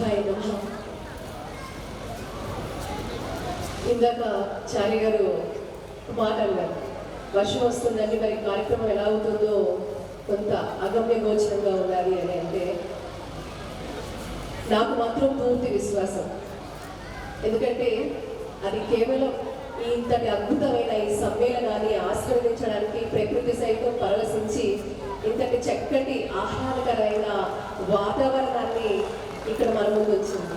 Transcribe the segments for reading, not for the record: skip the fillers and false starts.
శివాయ నమః. ఇందాక చారి గారు మాట్లాడారు, వర్షం వస్తుందండి, మరి కార్యక్రమం ఎలా అవుతుందో కొంత అగమ్య గోచరంగా ఉండాలి అని. అంటే నాకు మాత్రం పూర్తి విశ్వాసం. ఎందుకంటే అది కేవలం ఇంతటి అద్భుతమైన ఈ సమ్మేళనాన్ని ఆశీర్వదించడానికి ప్రకృతి సైతం పరవశించి ఇంతటి చక్కటి ఆహ్లాదకరమైన వాతావరణాన్ని ఇక్కడ మన ముందు వచ్చింది.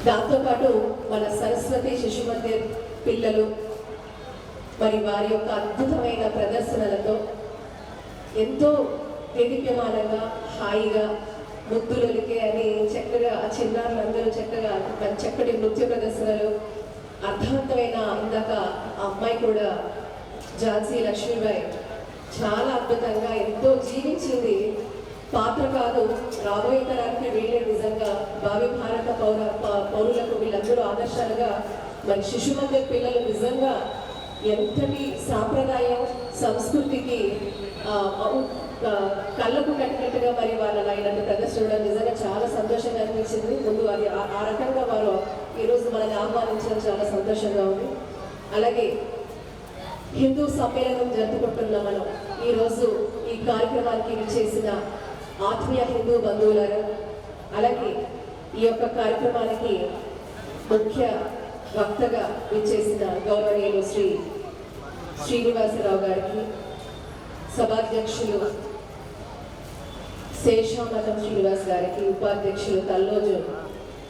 దాంతోపాటు మన సరస్వతి శిశు మందిర్ పిల్లలు మరి వారి యొక్క అద్భుతమైన ప్రదర్శనలతో ఎంతో దేదీప్యమానంగా హాయిగా ముద్దులొలికే అని చక్కగా ఆ చిన్నారులందరూ చక్కగా చక్కటి నృత్య ప్రదర్శనలు, అర్థవంతమైన ఇందాక ఆ అమ్మాయి కూడా ఝాన్సీ లక్ష్మీబాయి చాలా అద్భుతంగా ఎంతో జీవించింది. పాత్ర కాదు, రాబోయే తరానికి వీళ్ళే నిజంగా భావి భారత పౌరులకు వీళ్ళందరూ ఆదర్శాలుగా. మరి శిశు మందిర్ పిల్లలు నిజంగా ఎంతటి సాంప్రదాయం సంస్కృతికి కళ్ళకు కట్టినట్టుగా మరి వాళ్ళు ఇలాంటి ప్రదర్శన నిజంగా చాలా సంతోషంగా అనిపించింది. ముందు అది ఆ రకంగా వారు ఈరోజు మనల్ని ఆహ్వానించడం చాలా సంతోషంగా ఉంది. అలాగే హిందూ సమ్మేళనం జరుపుకుంటున్న మనం ఈరోజు ఈ కార్యక్రమానికి విచ్చేసిన ఆత్మీయ హిందూ బంధువులను, అలాగే ఈ యొక్క కార్యక్రమానికి ముఖ్య వక్తగా విచ్చేసిన గౌరవనీయులు శ్రీ శ్రీనివాసరావు గారికి, సభాధ్యక్షులు శేషామతం శ్రీనివాస్ గారికి, ఉపాధ్యక్షులు తల్లోజు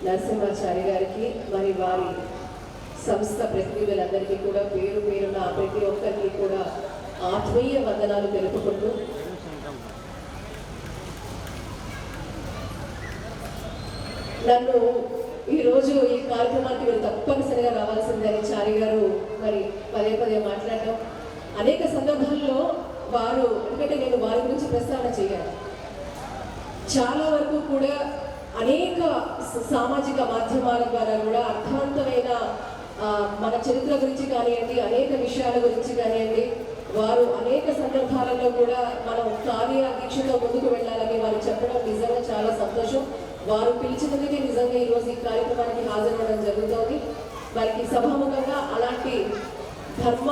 నరసింహాచారి గారికి, మరి వారి సంస్థ ప్రతినిధులందరికీ కూడా పేరు పేరున ప్రతి ఒక్కరికి కూడా ఆత్మీయ వందనాలు తెలుపుకుంటూ, నన్ను ఈరోజు ఈ కార్యక్రమానికి మీరు తప్పనిసరిగా రావాల్సిందని చారి గారు మరి పదే పదే మాట్లాడటం, అనేక సందర్భాల్లో వారు, ఎందుకంటే నేను వారి గురించి ప్రస్తావన చేయాలి, చాలా వరకు కూడా అనేక సామాజిక మాధ్యమాల ద్వారా కూడా అర్థవంతమైన మన చరిత్ర గురించి కానివ్వండి, అనేక విషయాల గురించి కానివ్వండి, వారు అనేక సందర్భాలలో కూడా మనం కార్యదీక్షతో ముందుకు వెళ్ళాలని వారు చెప్పడం నిజంగా చాలా సంతోషం. వారు పిలిచినందుకే నిజంగా ఈరోజు ఈ కార్యక్రమానికి హాజరవ్వడం జరుగుతోంది. వారికి సభాముఖంగా అలాంటి ధర్మ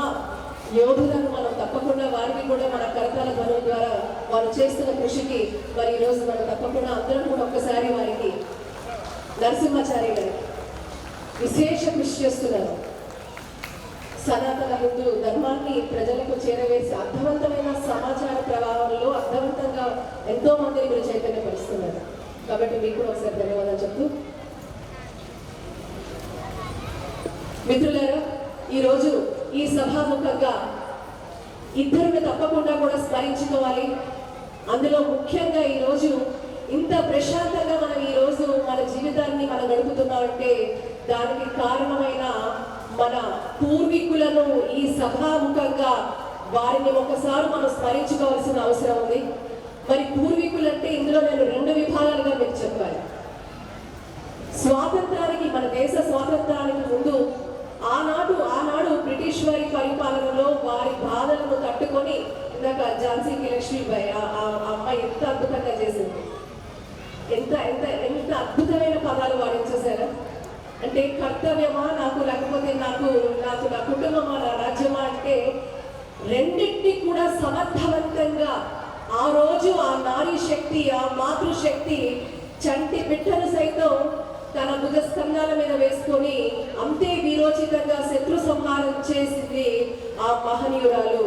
యోధులను మనం తప్పకుండా వారికి కూడా మన కరతాల ధ్వనుల ద్వారా వారు చేస్తున్న కృషికి మరి ఈరోజు మనం తప్పకుండా అందరం కూడా ఒక్కసారి వారికి నరసింహాచారి గారికి విశేష కృషి చేస్తున్నారు. సనాతన హిందూ ధర్మాన్ని ప్రజలకు చేరవేసి అర్థవంతమైన సమాచార ప్రవాహంలో అర్థవంతంగా ఎంతో మందిని మీరు చైతన్యపరుస్తున్నారు. కాబట్టి మీకు కూడా ఒకసారి ధన్యవాదాలు చెప్తూ, మిత్రులారా, ఈరోజు ఈ సభాముఖంగా ఇద్దరిని తప్పకుండా కూడా స్మరించుకోవాలి. అందులో ముఖ్యంగా ఈరోజు ఇంత ప్రశాంతంగా మనం ఈరోజు మన జీవితాన్ని మనం గడుపుతున్నామంటే దానికి కారణమైన మన పూర్వీకులను ఈ సభాముఖంగా వారిని ఒకసారి మనం స్మరించుకోవాల్సిన అవసరం ఉంది. మరి పూర్వీకులంటే ఇందులో నేను రెండు విభాగాలుగా మీకు చెప్పాలి. స్వాతంత్రానికి, మన దేశ స్వాతంత్రానికి ముందు ఆనాడు బ్రిటిష్ వారి పరిపాలనలో వారి బాధలను తట్టుకొని, ఇందాక ఝాన్సీకి లక్ష్మీబాయి ఆ అమ్మాయి ఎంత అద్భుతంగా చేసింది, ఎంత ఎంత ఎంత అద్భుతమైన పదాలు వాడించేశారు. అంటే కర్తవ్యమా నాకు, లేకపోతే నాకు నా కుటుంబమా, నా రాజ్యమా అంటే రెండింటినీ కూడా సమర్థవంతంగా ఆ రోజు ఆ నారీ శక్తి, ఆ మాతృశక్తి చంటి బిడ్డను సైతం తన భుజస్కంధాల మీద వేసుకొని అంతే వీరోచితంగా శత్రు సంహారం చేసింది ఆ మహనీయురాలు.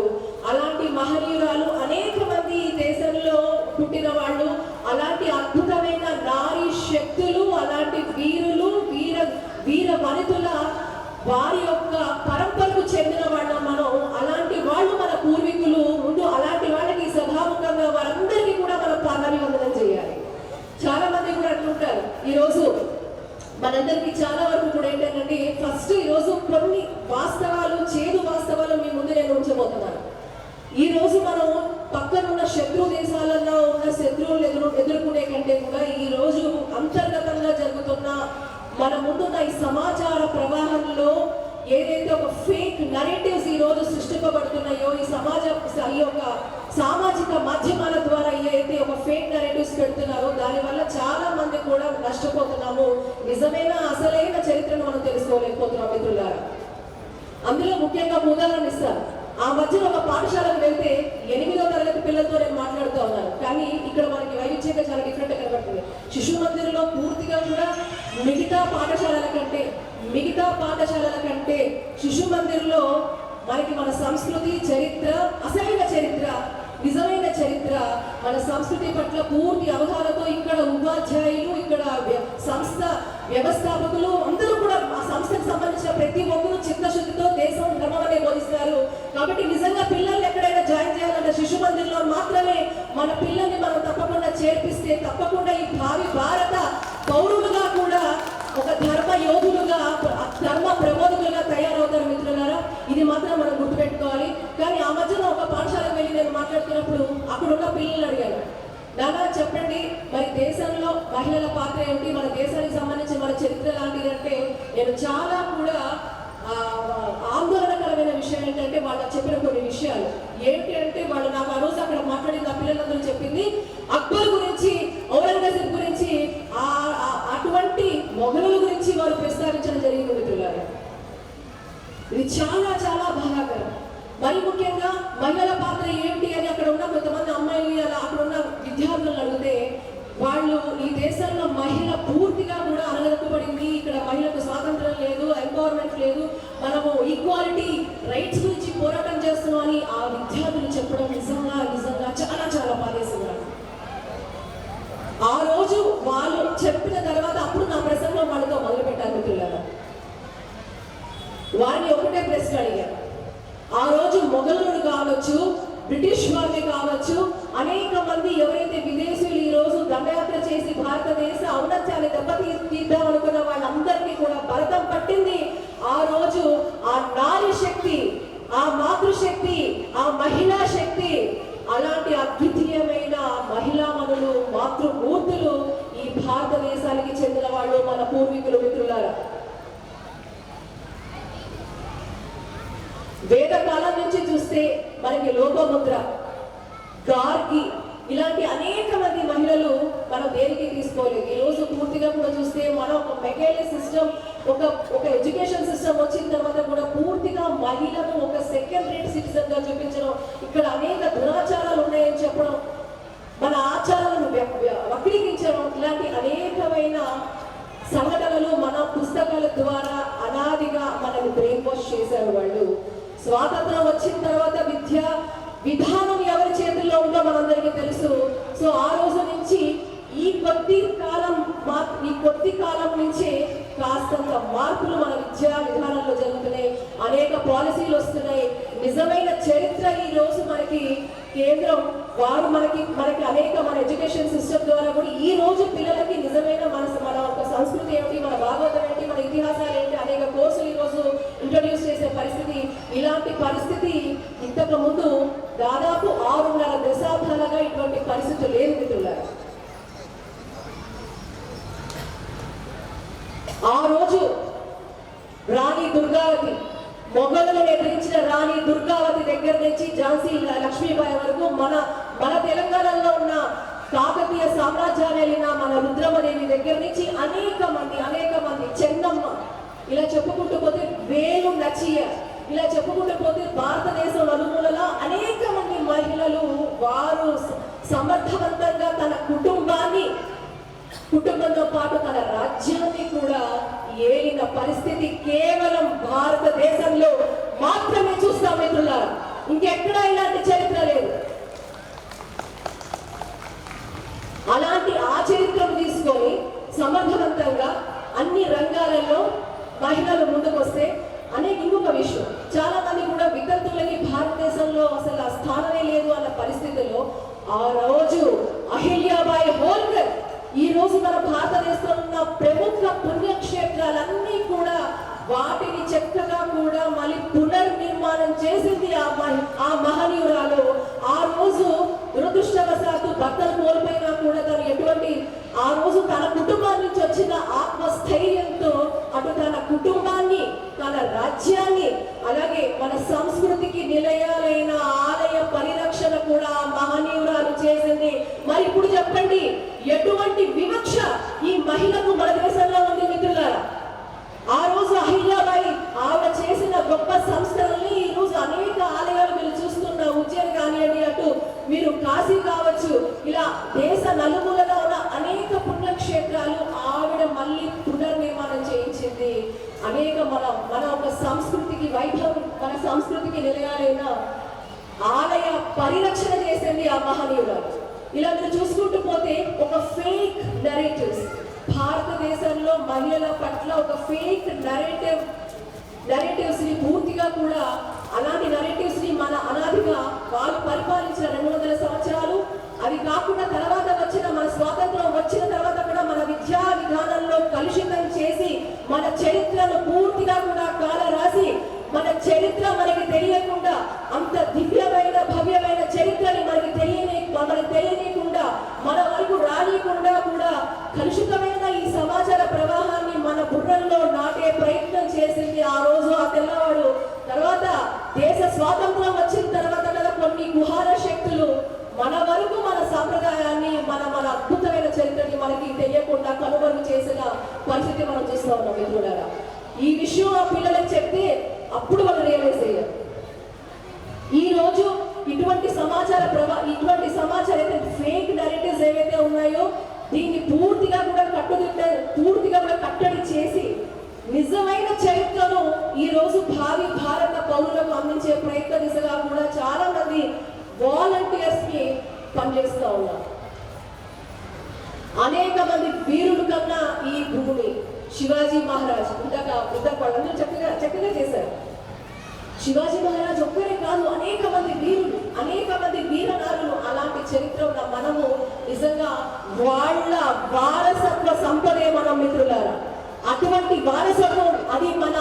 అలాంటి మహనీయురాలు అనేక మంది ఈ దేశంలో పుట్టిన వాళ్ళు, అలాంటి అద్భుతమైన నారీ శక్తులు, అలాంటి వీరులు, వీర వనితుల వారి యొక్క పరంపరకు చెందిన వాళ్ళ మనం. అలాంటి వాళ్ళు మన పూర్వీకులు. ముందు అలాంటి వాళ్ళకి సభాముఖంగా వారందరికీ కూడా మనం పాదాభివందనం చేయాలి. చాలా మంది కూడా అంటుంటారు, ఈరోజు మనందరికీ చాలా వరకు కూడా ఏంటంటే ఫస్ట్ ఈరోజు కొన్ని వాస్తవాలు, చేదు వాస్తవాలు మీ ముందు నేను ఉంచబోతున్నాను. ఈరోజు మనం పక్కనున్న శత్రు దేశాలలో ఉన్న శత్రువులు ఎదుర్కొనే కంటే కూడా ఈరోజు అంతర్గతంగా జరుగుతున్న మన ముందున్న ఈ సమాచార ప్రవాహంలో ఏదైతే ఒక ఫేక్ నరేటివ్స్ ఈ రోజు సృష్టింపబడుతున్నాయో ఈ యొక్క సామాజిక మాధ్యమాల ద్వారా ఏదైతే ఒక ఫేక్ నరేటివ్స్ పెడుతున్నారో దానివల్ల చాలా మంది కూడా నష్టపోతున్నాము. నిజమైన అసలైన చరిత్రను మనం తెలుసుకోలేకపోతున్నాం మిత్రులారా. అందులో ముఖ్యంగా ఉదాహరణ ఇస్తాను. ఆ మధ్యలో ఒక పాఠశాలకు వెళ్తే 8వ తరగతి పిల్లలతో నేను మాట్లాడుతూ ఉన్నాను. కానీ ఇక్కడ మనకి వైవిధ్యంగా చాలా డిఫరెంట్ కనబడుతుంది. శిశు మందిరంలో పూర్తిగా కూడా మిగతా పాఠశాలల కంటే శిశు మందిరంలో మనకి మన సంస్కృతి, చరిత్ర, అసలైన చరిత్ర, నిజమైన చరిత్ర, మన సంస్కృతి పట్ల పూర్తి అవగాహనతో ఇక్కడ ఉపాధ్యాయులు, ఇక్కడ సంస్థ వ్యవస్థాపకులు అందరూ కూడా ఆ సంస్థకు సంబంధించిన ప్రతి ఒక్కరూ చిత్తశుద్ధితో దేశం ధర్మం అనే బోధిస్తారు. కాబట్టి నిజంగా పిల్లల్ని ఎక్కడైనా జాయిన్ చేయాలంటే శిశు మందిరంలో మాత్రమే మన పిల్లల్ని మనం తప్పకుండా చేర్పిస్తే తప్పకుండా ఈ భావి భారత పౌరులుగా కూడా ఒక ధర్మ యోధులుగా, ధర్మ ప్రబోధకులుగా తయారవుతారు మిత్రులారా. ఇది మాత్రం మనం గుర్తుపెట్టుకోవాలి. కానీ ఆ మధ్యలో ఒక పాఠశాలకు వెళ్ళి నేను మాట్లాడుతున్నప్పుడు అక్కడున్న పిల్లలు అడిగాను, నానా చెప్పండి మరి దేశంలో మహిళల పాత్ర ఏమిటి, మన దేశానికి సంబంధించి మన చరిత్ర లాంటిది అంటే నేను చాలా కూడా ఆందోళనకరమైన విషయం ఏంటంటే వాళ్ళు చెప్పిన కొన్ని విషయాలు ఏంటి అంటే వాళ్ళు నాకు ఆ రోజు అక్కడ మాట్లాడింది ఆ పిల్లలందరూ చెప్పింది అక్బర్ గురించి, ఔరంగజేబ్ గురించి, అటువంటి మొఘలుల గురించి వారు ప్రస్తావించడం జరిగింది మిత్రులారా. ఇది చాలా చాలా బాధాకరం. మరి ముఖ్యంగా మహిళల పాత్ర ఏమిటి అని అక్కడ ఉన్న కొంతమంది అమ్మాయిలు అలా అక్కడ ఉన్న విద్యార్థులను అడిగితే వాళ్ళు ఈ దేశంలో మహిళ పూర్తిగా కూడా అనగదొక్కబడింది, ఇక్కడ మహిళకు స్వాతంత్రం లేదు, ఎంపవర్మెంట్ లేదు, మనము ఈక్వాలిటీ రైట్స్ గురించి పోరాటం చేస్తున్నాం అని ఆ విద్యార్థులు చెప్పడం నిజంగా చాలా చాలా బాధేస్తున్నారు. ఆ రోజు వాళ్ళు చెప్పిన తర్వాత అప్పుడు నా ప్రసంగం వాళ్ళతో మొదలు పెట్టారు మిత్రులారా. వారిని ఒకటే ప్రశ్న అడిగారు. ఆ రోజు మొఘలులు కావచ్చు, బ్రిటిష్ వారిని కావచ్చు, అనేక మంది ఎవరైతే విదేశీయులు ఈ రోజు దండయాత్ర చేసి భారతదేశ ఔన్నత్యాన్ని దెబ్బతీద్దాం అనుకున్న వాళ్ళందరినీ కూడా భరతం పట్టింది ఆ రోజు ఆ నారీ శక్తి, ఆ మాతృశక్తి, ఆ మహిళా శక్తి. అలాంటి అద్వితీయమైన మహిళామణులు, మాతృమూర్తులు ఈ భారతదేశానికి చెందిన వాళ్ళు మన పూర్వీకులు మిత్రులారా. వేదకాలం నుంచి చూస్తే మనకి లోపముద్ర, గార్గి, ఇలాంటి అనేక మంది మహిళలు మనం దేనికి తీసుకోలేదు. ఈ రోజు పూర్తిగా కూడా చూస్తే మనం ఒక మెకానిక్ సిస్టమ్, ఒక ఎడ్యుకేషన్ సిస్టమ్ వచ్చిన తర్వాత కూడా పూర్తిగా మహిళను ఒక సెకండ్ రేట్ సిటిజన్ గా చూపించడం, ఇక్కడ అనేక దురాచారాలు ఉన్నాయని చెప్పడం, మన ఆచారాలను వక్రీకరించడం, ఇలాంటి అనేకమైన సంఘటనలు మన పుస్తకాల ద్వారా అనాదిగా మనల్ని బ్రెయిన్ వాష్ చేశారు వాళ్ళు. స్వాతంత్రం వచ్చిన తర్వాత విద్య విధానం ఎవరి చేతుల్లో ఉందో మనందరికీ తెలుసు. సో ఆ రోజు నుంచి ఈ కొద్ది కాలం నుంచే కాస్తంత మార్పులు మన విద్యా విధానంలో జరుగుతున్నాయి, అనేక పాలసీలు వస్తున్నాయి. నిజమైన చరిత్ర ఈ రోజు మనకి కేంద్రం వారు మనకి అనేక మన ఎడ్యుకేషన్ సిస్టమ్ ద్వారా కూడా ఈ రోజు పిల్లలకి నిజమైన మన ఒక సంస్కృతి ఏమిటి, మన భాగవతం ఏంటి, మన ఇతిహాసాలు ఏంటి, అనేక కోర్సులు ఈ రోజు ఇంట్రొడ్యూస్ చేసే పరిస్థితి. ఇలాంటి పరిస్థితి ఇంతకు ముందు దాదాపు 6.5 దశాబ్దాలుగా ఇటువంటి పరిస్థితి లేదు మిత్రులారా. ఆ రోజు రాణి దుర్గావతి, మొఘలులను ఎదిరించిన రాణి దుర్గావతి దగ్గర నుంచి ఝాన్సీ లక్ష్మీబాయి వరకు మన తెలంగాణలో ఉన్న కాకతీయ సామ్రాజ్యాన్ని వెళ్ళిన మన రుద్రమదేవి దగ్గర నుంచి అనేక మంది చెన్నమ్మ, ఇలా చెప్పుకుంటూ పోతే వేలు నచియ, ఇలా చెప్పుకుంటూ పోతే భారతదేశం నలుమూలలా అనేక మంది మహిళలు వారు సమర్థవంతంగా తన కుటుంబంతో పాటు తన రాజ్యాన్ని కూడా ఏలిన పరిస్థితి కేవలం భారతదేశంలో మాత్రమే చూస్తాం మిత్రులారా. ఇంకెక్కడా ఇలాంటి చరిత్ర లేదు. అలాంటి ఆ చరిత్రను తీసుకొని సమర్థవంతంగా అన్ని రంగాలలో మహిళలు ముందుకొస్తే ఇంకొక విషయం, చాలా మంది కూడా వితంతువులకి భారతదేశంలో అసలు ఆ స్థానమే లేదు అన్న పరిస్థితుల్లో ఆ రోజు అహిల్యాబాయి హోల్కర్ ఈ రోజు మన భారతదేశంలో ఉన్న ప్రముఖ పుణ్యక్షేత్రాలన్నీ కూడా వాటిని చక్కగా కూడా మళ్ళీ పునర్నిర్మాణం చేసింది ఆ మహనీయురాలు. ఆ రోజు దురదృష్టవశాత్తు భర్తలు కోల్పోయినా కూడా తను ఎటువంటి ఆ రోజు తన కుటుంబం నుంచి వచ్చిన ఆత్మస్థైర్యంతో అటు తన కుటుంబాన్ని, తన రాజ్యాన్ని, అలాగే మన సంస్కృతికి నిలయాలైన ఆలయ పరిరక్షణ కూడా మహనీయురాలు చేసింది. మరి ఇప్పుడు చెప్పండి, ఎటువంటి వివక్ష ఈ మహిళకు మన దేశంలో ఉంది మిత్రులారా? ఆ రోజు అహిల్యాబాయి ఆవిడ చేసిన గొప్ప సంస్కరణల్ని ఈ రోజు అనేక ఆలయాలు మీరు చూస్తున్న ఉజ్జయిని కానివ్వండి, అటు మీరు కాశీ కావచ్చు, ఇలా దేశ నలుమూలలో ఉన్న అనేక పుణ్యక్షేత్రాలు ఆవిడ మళ్ళీ పునర్నిర్మాణం చేయించింది. అనేక మన ఒక సంస్కృతికి వైభవం, మన సంస్కృతికి నిలయాలైన ఆలయ పరిరక్షణ చేసింది ఆ మహనీయురాలు. ఇలా మీరు చూసుకుంటూ పోతే ఒక ఫేక్ నెరేటివ్స్, భారతదేశంలో మహిళల పట్ల ఒక ఫేక్ నెరేటివ్స్ ని పూర్తిగా కూడా, అలాంటి నెరేటివ్స్ ని మన అనాదిగా వాళ్ళు పరిపాలించిన 200 సంవత్సరాలు, అది కాకుండా తర్వాత వచ్చిన మన స్వాతంత్రం వచ్చిన తర్వాత కూడా మన విద్యా విధానంలో కలుషితం చేసి మన చరిత్రను పూర్తిగా కూడా కాల రాసి, మన చరిత్ర మనకి తెలియకుండా, అంత దివ్యమైన భవ్యమైన చరిత్రని మనకి తెలియనీయకుండా, మన వరకు రానియకుండా కూడా కలుషితమైన ఈ సమాచార ప్రవాహాన్ని మన బుర్రల్లో నాటే ప్రయత్నం చేసింది ఆ రోజు ఆ తెల్లవాడు. తర్వాత దేశ స్వాతంత్రం వచ్చిన తర్వాత కదా కొన్ని కుహార శక్తులు మన వరకు మన సాంప్రదాయాన్ని, మన అద్భుతమైన చరిత్రని మనకి తెలియకుండా కనుమరుగు చేసిన పరిస్థితి మనం చూస్తూ ఉన్నాం మిత్రులారా. ఈ విషయం ఆ పిల్లలకు చెప్తే అప్పుడు వాళ్ళు రియలైజ్ అయ్యారు. ఈ రోజు ఇటువంటి సమాచారం ఫేక్ నెరేటివ్స్ ఏవైతే ఉన్నాయో దీన్ని పూర్తిగా కూడా కట్టడి చేసి నిజమైన చరిత్రను ఈ రోజు భావి భారత పౌరులకు అందించే ప్రయత్న దిశగా కూడా చాలా మంది వాలంటీర్స్ కి పనిచేస్తూ ఉన్నారు. అనేక మంది వీరుల కన్నా ఈ భూమి, శివాజీ మహారాజ్ వాళ్ళందరూ చక్కగా చేశారు. శివాజీ మహారాజ్ ఒక్కరే కాదు, అనేక మంది వీరులు, అనేక మంది వీరనారులు, అలాంటి చరిత్ర ఉన్న మనము నిజంగా వాళ్ళ వారసత్వ సంపదే మనం మిత్రులారా. అటువంటి వారసత్వం అది మన